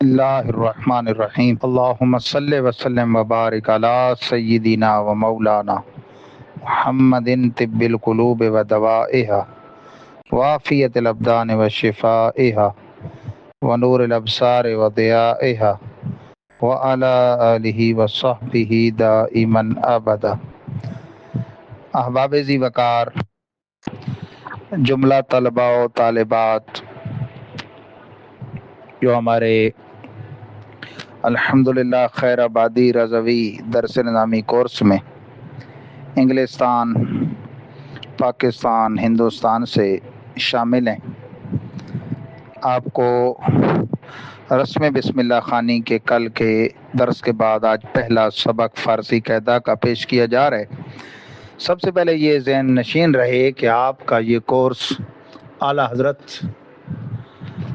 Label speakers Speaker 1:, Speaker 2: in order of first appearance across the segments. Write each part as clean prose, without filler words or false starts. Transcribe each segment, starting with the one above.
Speaker 1: اللہ الرحمن الرحیم اللہم صلی وسلم وبارک علی سیدنا و مولانا محمد طب القلوب و دوائها وعافیت الابدان و شفائها و نور الابصار و ضیائها وعلی آلہ و صحبہ دائما ابدا۔ احباب ذی وقار، جملہ طلباء و طالبات جو ہمارے الحمدللہ خیر آبادی رضوی درس نظامی کورس میں انگلستان، پاکستان، ہندوستان سے شامل ہیں، آپ کو رسم بسم اللہ خوانی کے کل کے درس کے بعد آج پہلا سبق فارسی قاعدہ کا پیش کیا جا رہا ہے۔ سب سے پہلے یہ ذہن نشین رہے کہ آپ کا یہ کورس اعلیٰ حضرت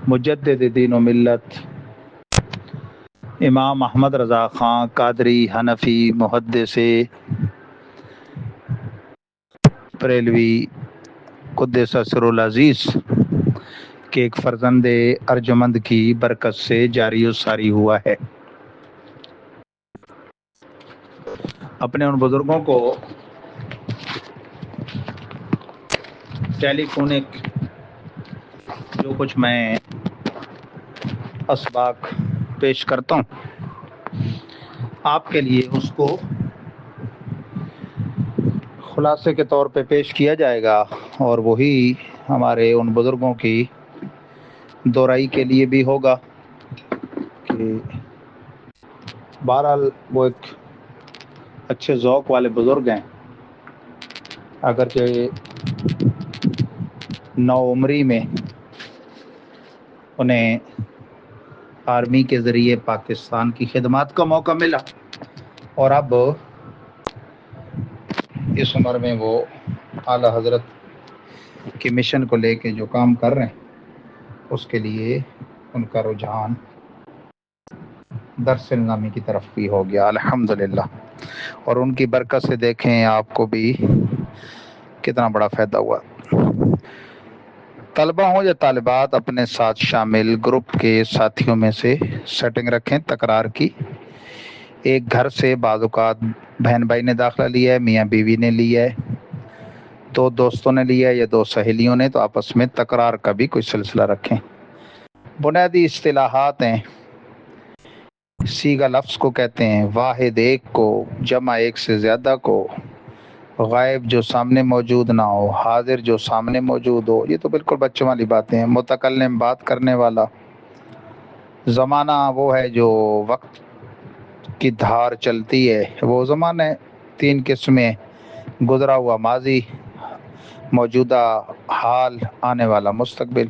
Speaker 1: مجدد دین و ملت امام احمد رضا خان قادری حنفی محدث بریلوی قدس سر العزیز کے ایک فرزند ارجمند کی برکت سے جاری و ساری ہوا ہے۔ اپنے ان بزرگوں کو ٹیلی فونک جو کچھ میں اسباق پیش کرتا ہوں آپ کے لیے اس کو خلاصے کے طور پہ پیش کیا جائے گا، اور وہی ہمارے ان بزرگوں کی دورائی کے لیے بھی ہوگا کہ بہرحال وہ ایک اچھے ذوق والے بزرگ ہیں، اگرچہ نو عمری میں انہیں آرمی کے ذریعے پاکستان کی خدمات کا موقع ملا، اور اب اس عمر میں وہ اعلیٰ حضرت کے مشن کو لے کے جو کام کر رہے ہیں اس کے لیے ان کا رجحان درس نظامی کی طرف بھی ہو گیا الحمدللہ، اور ان کی برکت سے دیکھیں آپ کو بھی کتنا بڑا فائدہ ہوا۔ طلبہ ہوں یا طالبات اپنے ساتھ شامل گروپ کے ساتھیوں میں سے سیٹنگ رکھیں تکرار کی۔ ایک گھر سے بعض اوقات بہن بھائی نے داخلہ لیا ہے، میاں بیوی نے لیا ہے، دو دوستوں نے لیا ہے یا دو سہیلیوں نے، تو آپس میں تکرار کا بھی کوئی سلسلہ رکھیں۔ بنیادی اصطلاحات ہیں، صیغہ لفظ کو کہتے ہیں، واحد ایک کو، جمع ایک سے زیادہ کو، غائب جو سامنے موجود نہ ہو، حاضر جو سامنے موجود ہو، یہ تو بالکل بچوں والی باتیں ہیں۔ متکلم بات کرنے والا، زمانہ وہ ہے جو وقت کی دھار چلتی ہے، وہ زمانہ ہے۔ تین قسمیں، گزرا ہوا ماضی، موجودہ حال، آنے والا مستقبل۔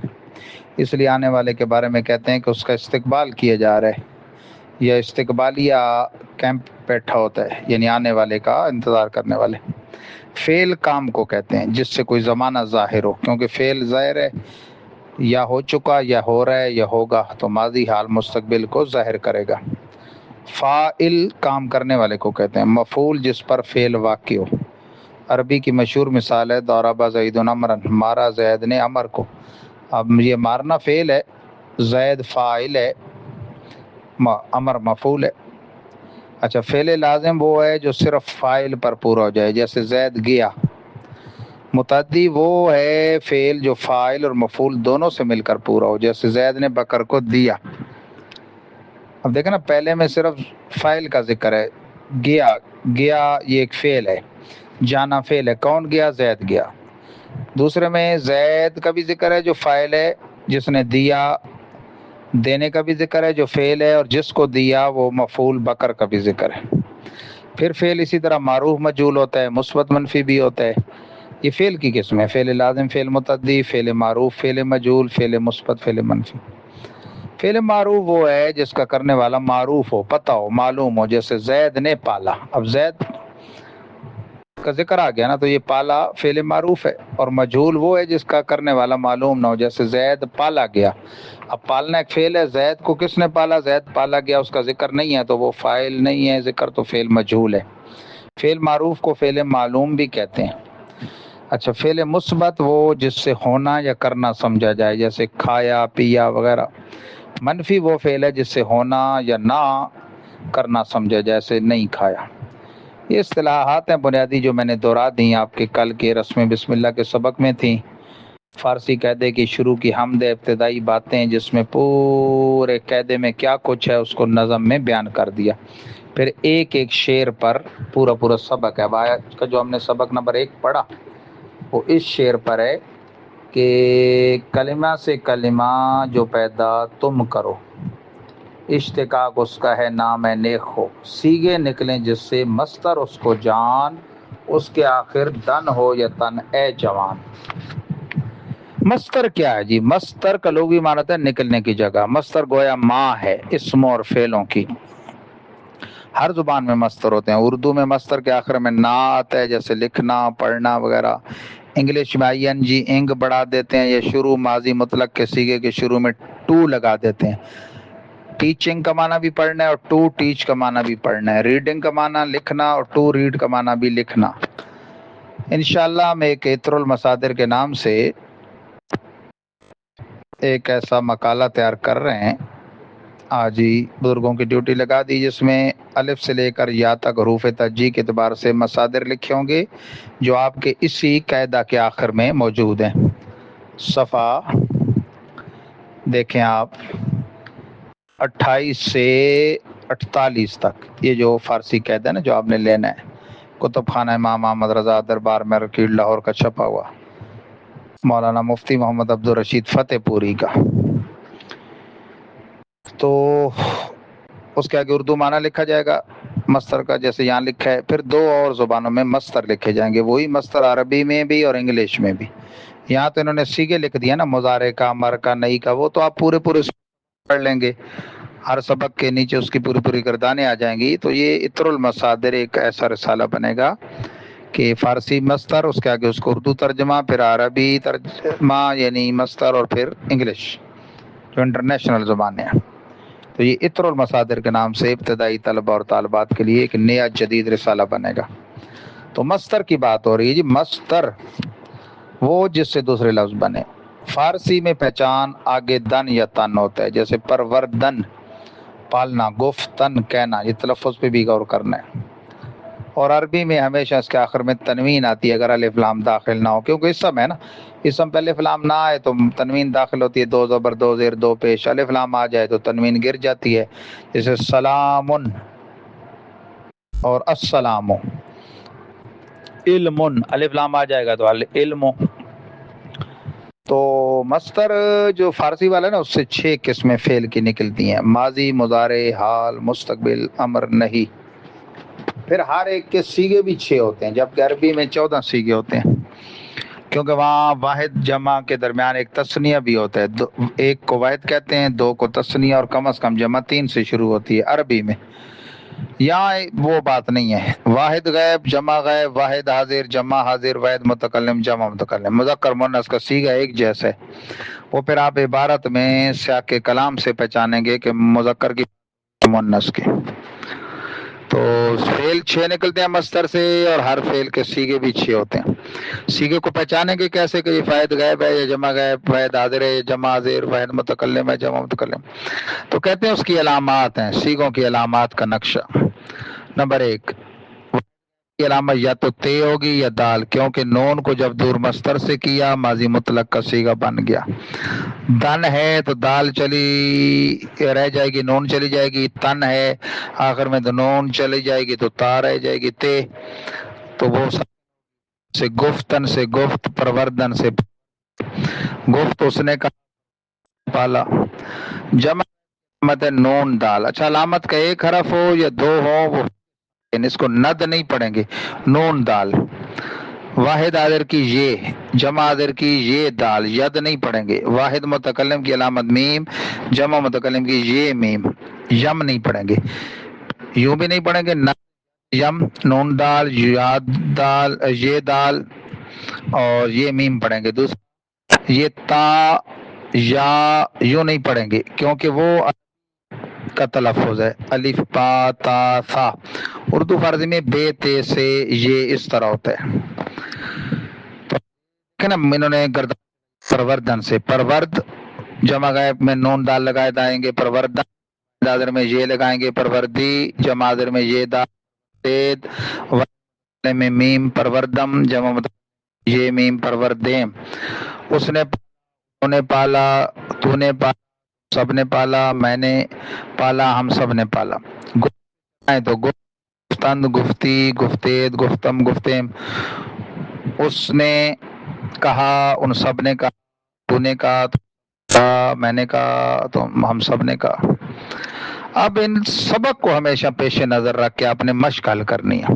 Speaker 1: اس لیے آنے والے کے بارے میں کہتے ہیں کہ اس کا استقبال کیا جا رہا ہے، یا استقبالیہ کیمپ بیٹھا ہوتا ہے، یعنی آنے والے کا انتظار کرنے والے۔ فعل کام کو کہتے ہیں جس سے کوئی زمانہ ظاہر ہو، کیونکہ فعل ظاہر ہے، یا ہو چکا یا ہو رہا ہے یا ہوگا، تو ماضی حال مستقبل کو ظاہر کرے گا۔ فاعل کام کرنے والے کو کہتے ہیں۔ مفعول جس پر فعل واقع ہو۔ عربی کی مشہور مثال ہے ضرب زید عمرا، مارا زید نے عمر کو۔ اب یہ مارنا فعل ہے، زید فاعل ہے، عمر مفعول ہے۔ اچھا، فعل لازم وہ ہے جو صرف فاعل پر پورا ہو جائے، جیسے زید گیا۔ متعدی وہ ہے فعل جو فاعل اور مفعول دونوں سے مل کر پورا ہو، جیسے زید نے بکر کو دیا۔ اب دیکھیں نا، پہلے میں صرف فاعل کا ذکر ہے، گیا، گیا یہ ایک فعل ہے، جانا فعل ہے، کون گیا؟ زید گیا۔ دوسرے میں زید کا بھی ذکر ہے جو فاعل ہے، جس نے دیا، دینے کا بھی ذکر ہے جو فعل ہے، اور جس کو دیا وہ مفعول بکر کا بھی ذکر ہے۔ پھر فعل اسی طرح معروف مجہول ہوتا ہے، مثبت منفی بھی ہوتا ہے۔ یہ فعل کی قسم ہے، فعل لازم، فعل متعدی، فعل معروف، فعل مجہول، فعل مثبت، فعل منفی۔ فعل معروف وہ ہے جس کا کرنے والا معروف ہو، پتہ ہو، معلوم ہو، جیسے زید نے پالا۔ اب زید کا ذکر آ گیا نا، تو یہ پالا فعل معروف ہے۔ اور مجہول وہ ہے جس کا کرنے والا معلوم نہ ہو، جیسے زید پالا گیا۔ اب پالنا ایک فعل ہے، زید کو کس نے پالا؟ زید پالا گیا، اس کا ذکر نہیں ہے تو وہ فاعل نہیں ہے، ذکر تو فعل مجہول ہے۔ فعل معروف کو فعل معلوم بھی کہتے ہیں۔ اچھا، فعل مثبت وہ جس سے ہونا یا کرنا سمجھا جائے، جیسے کھایا، پیا وغیرہ۔ منفی وہ فعل ہے جس سے ہونا یا نہ کرنا سمجھا، جیسے نہیں کھایا۔ یہ اصطلاحات ہیں بنیادی جو میں نے دہرا دیں آپ کے کل کے رسم بسم اللہ کے سبق میں تھیں۔ فارسی قاعدے کی شروع کی حمد ابتدائی باتیں جس میں پورے قاعدے میں کیا کچھ ہے اس کو نظم میں بیان کر دیا، پھر ایک ایک شعر پر پورا سبق ہے۔ آج کا جو ہم نے سبق نمبر 1 پڑھا وہ اس شعر پر ہے کہ کلمہ سے کلمہ جو پیدا تم کرو، اشتقاق اس کا ہے نام نیک ہو، سیگے نکلیں جس سے مصدر اس کو جان، اس کے آخر دن ہو یا تن اے جوان۔ مصدر کیا ہے جی؟ مصدر کا لغوی معنی ہے نکلنے کی جگہ۔ مصدر گویا ماں ہے اسموں اور فعلوں کی۔ ہر زبان میں مصدر ہوتے ہیں۔ اردو میں مصدر کے آخر میں نا آتا ہے، جیسے لکھنا، پڑھنا وغیرہ۔ انگلش میں آئی این جی انگ بڑھا دیتے ہیں، یا شروع ماضی مطلق کے صیغے کے شروع میں ٹو لگا دیتے ہیں۔ ٹیچنگ کا معنی بھی پڑھنا ہے اور ٹو ٹیچ کا معنی بھی پڑھنا ہے۔ ریڈنگ کا معنی لکھنا اور ٹو ریڈ کا معنی بھی لکھنا۔ انشاءاللہ ہم ایک عطر المصادر کے نام سے ایک ایسا مقالہ تیار کر رہے ہیں، آج ہی بزرگوں کی ڈیوٹی لگا دی، جس میں الف سے لے کر یا تک حروف ترجیح کے اعتبار سے مصادر لکھے ہوں گے جو آپ کے اسی قاعدہ کے آخر میں موجود ہیں۔ صفحہ دیکھیں آپ 28 سے 48 تک، یہ جو فارسی قاعدہ ہے نا جو آپ نے لینا ہے، کتب خانہ امام محمد رضا دربار میں رکیل لاہور کا چھپا ہوا، مولانا مفتی محمد عبدالرشید فتح پوری کا۔ تو اس کے آگے اردو معنی لکھا جائے گا مصدر کا، جیسے یہاں لکھا ہے، پھر 2 اور زبانوں میں مصدر لکھے جائیں گے، وہی مصدر عربی میں بھی اور انگلش میں بھی۔ یہاں تو انہوں نے سیگے لکھ دیا نا، مضارع کا، امر کا، نئی کا، وہ تو آپ پورے پڑھ لیں گے، ہر سبق کے نیچے اس کی پوری گردانیں آ جائیں گی۔ تو یہ عطر المصادر ایک ایسا رسالہ بنے گا کہ فارسی مصدر، اس کے آگے اس کو اردو ترجمہ، پھر عربی ترجمہ یعنی مصدر، اور پھر انگلش جو انٹرنیشنل زبانیں ہیں۔ تو یہ عطر المصادر کے نام سے ابتدائی طلبہ اور طالبات کے لیے ایک نیا جدید رسالہ بنے گا۔ تو مصدر کی بات ہو رہی ہے جی۔ مصدر وہ جس سے دوسرے لفظ بنے۔ فارسی میں پہچان آگے دن یا تن ہوتا ہے، جیسے پروردن پالنا، گفتن کہنا، یہ تلفظ پہ بھی غور کرنا ہے۔ اور عربی میں ہمیشہ اس کے آخر میں تنوین آتی ہے اگر الف لام داخل نہ ہو، کیونکہ اسم ہے نا، اسم پہ الف لام نہ آئے تو تنوین داخل ہوتی ہے، 2 زبر 2 زیر 2 پیش، الف لام آ جائے تو تنوین گر جاتی ہے، جیسے سلام اور السلام۔ علم الف لام آ جائے گا تو علم۔ تو مصدر جو فارسی والا ہے نا، اس سے 6 قسمیں فعل کی نکلتی ہیں: ماضی، مضارع، حال، مستقبل، امر، نہی۔ پھر ہر ایک کے سیگے بھی 6 ہوتے ہیں، جبکہ عربی میں 14 سیگے ہوتے ہیں، کیونکہ وہاں واحد جمع کے درمیان ایک تثنیہ بھی ہوتا ہے۔ ایک کو واحد کہتے ہیں، 2 کو تثنیہ، اور کم از کم جمع 3 سے شروع ہوتی ہے عربی میں۔ یہاں وہ بات نہیں ہے، واحد غائب، جمع غائب، واحد حاضر، جمع حاضر، واحد متکلم، جمع متکلم، مذکر مؤنث کا صیغہ ایک جیسا ہے۔ وہ پھر آپ عبارت میں سیاق کلام سے پہچانیں گے کہ مذکر کی مؤنث کی۔ تو فعل 6 نکلتے ہیں مصدر سے، اور ہر فعل کے سیغے بھی 6 ہوتے ہیں۔ سیغے کو پہچانیں گے کیسے کہ یہ واحد غائب ہے یا جمع غائب، واحد حاضر ہے یا جمع حاضر، واحد متکلم ہے جمع متکلم۔ تو کہتے ہیں اس کی علامات ہیں، سیغوں کی علامات کا نقشہ۔ نمبر 1 کی علامت یا تو تے ہوگی یا دال، کیونکہ نون کو جب دور مصدر سے کیا ماضی مطلق کا صیغہ بن گیا۔ دن ہے تو دال چلی رہ جائے گی، نون چلی جائے گی۔ تن ہے آخر میں تو نون چلی جائے گی تو تا رہ جائے گی، تے تو وہ سے گفتن سے گفت، پروردن سے گفت اس نے کا پالا۔ جمع علامت ہے نون دال۔ اچھا، علامت کا ایک حرف ہو یا 2 ہو، وہ اس کو ند نہیں پڑھیں گے، نون دال۔ واحد حاضر کی یہ، جمع حاضر کی یہ دال، ید نہیں پڑھیں گے۔ واحد متکلم کی علامت میم، جمع متکلم کی یہ میم، یم نہیں پڑھیں گے، یوں بھی نہیں پڑھیں گے، یم، نون دال، یاد دال، یہ دال اور یہ میم پڑھیں گے۔ دوسرا یہ تا یا یوں نہیں پڑھیں گے، کیونکہ وہ کا تلفظ ہے، الف با تا ثا۔ اردو فارسی میں بے تے سے یہ اس طرح ہوتا ہے۔ تو نا انہوں نے پروردن سے، پرورد جمع غائب میں نون دال لگائے جائیں گے، پروردن دادر میں یہ لگائیں گے، پروردی جمع آدر میں یہ دال میں میم، پروردم جمع یہ میم، پروردیم، اس نے پالا، تو نے پالا، سب نے پالا، میں نے پالا، ہم سب نے پالا۔ تو گفتند، گفتی، گفتید، گفتم، گفتیم، اس نے کہا، ان سب نے کہا، تو نے کہا، میں نے کہا، تو ہم سب نے کہا۔ اب ان سبق کو ہمیشہ پیش نظر رکھ کے آپ نے مشق حل کرنی ہے۔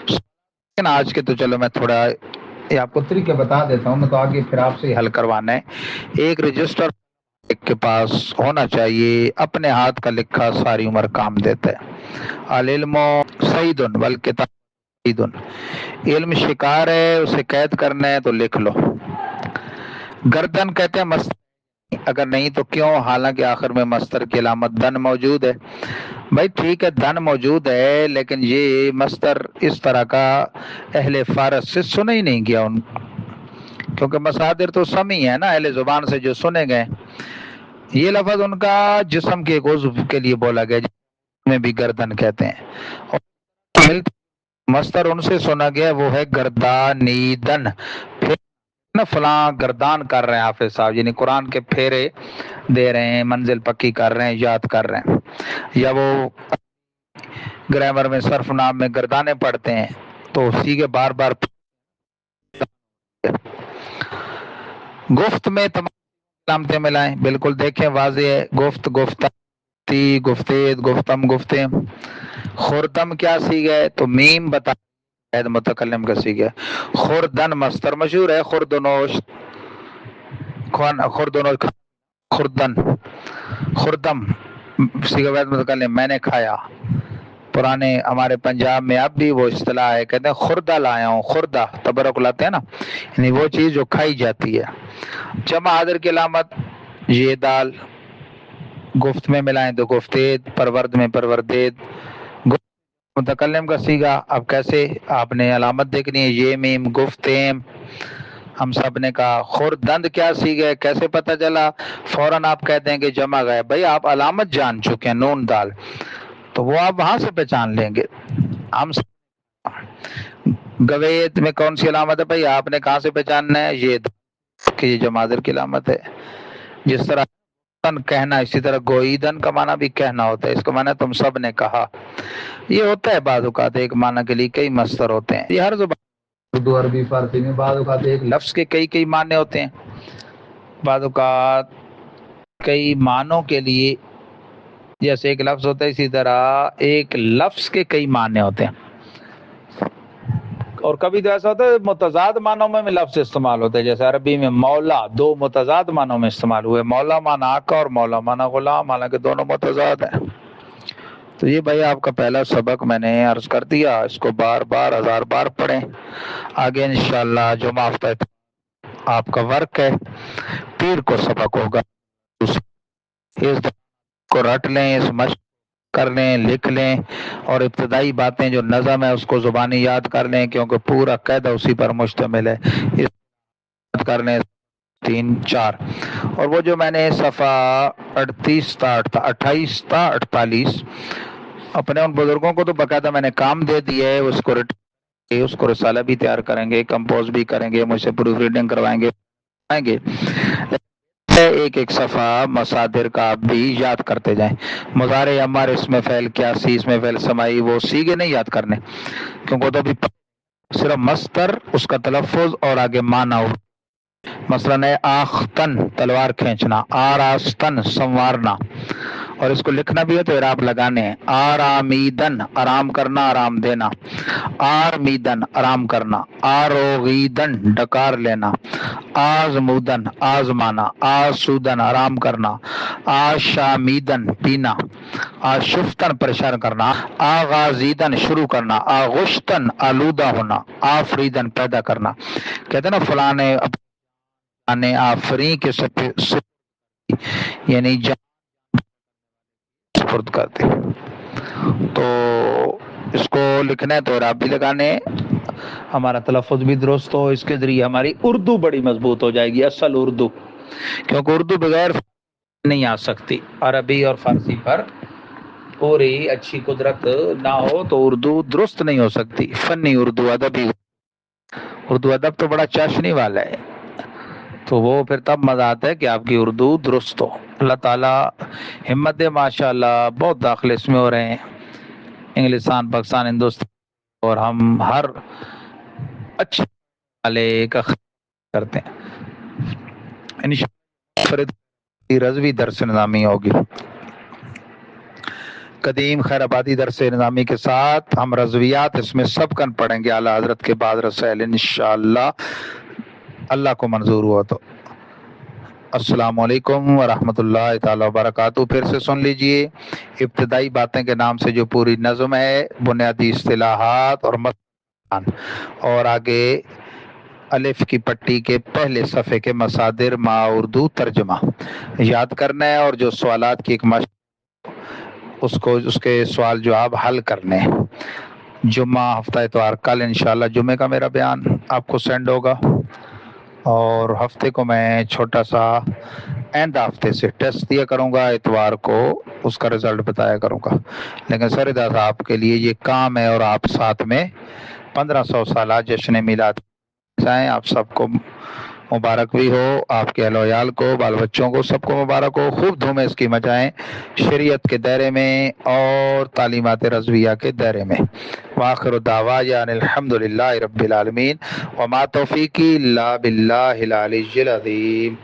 Speaker 1: لیکن آج کے تو چلو میں تھوڑا یہ آپ کو طریقے بتا دیتا ہوں، میں تو آگے پھر آپ سے ہی حل کروانا ہے۔ ایک رجسٹر کے پاس ہونا چاہیے، اپنے ہاتھ کا لکھا ساری عمر کام دیتا ہے۔ العلم سعید والکتاب سعید، علم شکار ہے، اسے قید کرنا ہے تو لکھ لو۔ گردن کہتے ہیں مستر، اگر نہیں تو کیوں، حالانکہ آخر میں مستر کی علامت دن موجود ہے۔ بھائی ٹھیک ہے دن موجود ہے، لیکن یہ مستر اس طرح کا اہل فارس سے سنا ہی نہیں گیا ان، کیونکہ مصادر تو سمی ہے نا، اہل زبان سے جو سنے گئے۔ یہ لفظ ان کا جسم کے ایک عضو کے لیے بولا گیا، جس میں بھی گردن کہتے ہیں، اور مستر ان سے سنا گیا وہ ہے گردانیدن، پھر فلاں گردان کر رہے ہیں حافظ صاحب، یعنی قرآن کے پھیرے دے رہے ہیں، منزل پکی کر رہے ہیں، یاد کر رہے ہیں، یا وہ گرامر میں صرف نام میں گردانے پڑھتے ہیں تو اسی کے بار بار۔ گفت میں تمام علامتیں ملائیں، بالکل دیکھیں واضح ہے، گفت، گفتی، گفتید، گفتم، گفتے۔ خوردم کیا سیگا ہے تو میم بتا متکلم کا سیگا ہے۔ خوردن مستر مشہور ہے، خوردنوش، خوردنوش، خوردن، خوردم سیگا واحد متکلم، میں نے کھایا۔ پرانے ہمارے پنجاب میں اب بھی وہ اصطلاح ہے، کہتے ہیں خوردہ لایا ہوں، خوردہ تبرک لاتے ہیں نا، یعنی وہ چیز جو کھائی جاتی ہے۔ جمع حاضر کی علامت یہ دال، گفت میں ملائیں تو گفتید، پرورد میں پروردید، متکلم کا سیگا اب کیسے آپ نے علامت دیکھنی ہے، یہ میم، گفتیم، ہم سب نے کہا۔ خوردند کیا سیگا ہے، کیسے پتہ چلا، فوراً آپ کہہ دیں گے جمع گئے، بھائی آپ علامت جان چکے ہیں نون دال، تو وہ آپ وہاں سے پہچان لیں گے۔ ہم گوید میں کون سی علامت ہے، بھائی آپ نے کہاں سے پہچاننا ہے، یہ کہ یہ جمع حاضر کی علامت ہے۔ جس طرح کہنا، اسی طرح گوئیدن کا معنی بھی کہنا ہوتا ہے، اس کا معنی تم سب نے کہا۔ یہ ہوتا ہے بعض اوقات ایک معنی کے لیے کئی مصدر ہوتے ہیں، یہ ہر زبان اردو عربی فارسی میں بعض اوقات ایک لفظ کے کئی معنی ہوتے ہیں، بعض اوقات کئی معنوں کے لیے جیسے ایک لفظ ہوتا ہے، اسی طرح ایک لفظ کے کئی معنی ہوتے ہیں، اور کبھی تو ایسا ہوتا ہے متضاد معنوں میں لفظ استعمال ہوتا ہے، جیسے عربی میں مولا دو متضاد معنوں میں استعمال ہوئے، مولا معنی آقا اور مولا معنی غلام، حالانکہ دونوں متضاد ہیں۔ تو یہ بھائی آپ کا پہلا سبق میں نے عرض کر دیا، اس کو بار بار 1000 بار پڑھیں، آگے انشاءاللہ جمعہ ہفتہ آپ کا ورک ہے، پیر کو سبق ہوگا، اس کو رٹ لیں، اس مشق کر لیں، لکھ لیں، اور ابتدائی باتیں جو نظم ہے اس کو زبانی یاد کر لیں، کیونکہ پورا قاعدہ اسی پر مشتمل ہے، یاد کر لیں 3 4۔ اور وہ جو میں نے صفحہ 38 تا 48 اپنے ان بزرگوں کو تو باقاعدہ میں نے کام دے دیا ہے، اس کو رسالہ بھی تیار کریں گے، کمپوز بھی کریں گے، مجھ سے پروف ریڈنگ کروائیں گے، ایک صفحہ مصادر کا آپ بھی یاد کرتے جائیں۔ مضارع امر، اس میں فعل قیاسی، اس میں فعل سماعی، وہ سیگے نہیں یاد کرنے، کیونکہ تو بھی صرف مصدر، اس کا تلفظ اور آگے معنی ہو۔ مثلاً ہے آختن تلوار کھینچنا، آراستن سنوارنا، اور اس کو لکھنا بھی ہے تو اعراب لگانے ہیں۔ آرامیدن آرام کرنا، آرام دینا، آرمیدن آرام کرنا، آروغیدن ڈکار لینا، آزمودن آزمانا، آسودن آرام کرنا، آشامیدن پینا، آشفتن پریشان کرنا، آغازیدن شروع کرنا، آغشتن آلودہ ہونا، آفریدن پیدا کرنا۔ کہتے ہیں نا فلاں نے آفری کے یعنی سپرد کرتے، تو اس کو لکھنا ہے تو اعراب بھی لگانے، ہمارا تلفظ بھی درست ہو، اس کے ذریعے ہماری اردو بڑی مضبوط ہو جائے گی، اصل اردو، کیونکہ اردو بغیر نہیں آ سکتی. عربی اور فارسی پر پوری اچھی قدرت نہ ہو تو اردو درست نہیں ہو سکتی. فنی اردو ادبی اردو ادب تو بڑا چاشنی والا ہے، تو وہ پھر تب مزہ آتا ہے کہ آپ کی اردو درست ہو. اللہ تعالیٰ ہمت دے. ماشاء اللہ بہت داخلے اس میں ہو رہے ہیں، انگلستان، پاکستان، ہندوستان، اور ہم ہر اچھے والے کا کرتے ہیں. انشاءاللہ رضوی درس نظامی ہوگی، قدیم خیر آبادی درس نظامی کے ساتھ ہم رضویات اس میں سب کن پڑھیں گے اعلیٰ حضرت کے بعد رسائل، انشاءاللہ اللہ کو منظور ہوا تو. السلام علیکم ورحمۃ اللہ تعالی وبرکاتہ. پھر سے سن لیجئے. ابتدائی باتیں کے نام سے جو پوری نظم ہے، بنیادی اصطلاحات اور اور آگے الف کی پٹی کے پہلے صفحے کے مصادر ما اردو ترجمہ یاد کرنا ہے، اور جو سوالات کی ایک مشق اس کے سوال جواب حل کرنے. جمعہ ہفتہ اتوار کل انشاءاللہ جمعے کا میرا بیان آپ کو سینڈ ہوگا، اور ہفتے کو میں چھوٹا سا آئندہ ہفتے سے ٹیسٹ دیا کروں گا، اتوار کو اس کا رزلٹ بتایا کروں گا. لیکن سردار صاحب کے لیے یہ کام ہے، اور آپ ساتھ میں 1500 سالہ جشن میلاد چاہیں. آپ سب کو مبارک بھی ہو، آپ کے اہل و عیال کو، بال بچوں کو، سب کو مبارک ہو. خوب دھومیں اس کی مچائیں شریعت کے دائرے میں اور تعلیمات رضویہ کے دائرے میں. وآخر دعوانا ان الحمدللہ رب العالمین، وما توفیقی الا باللہ العلی العظیم.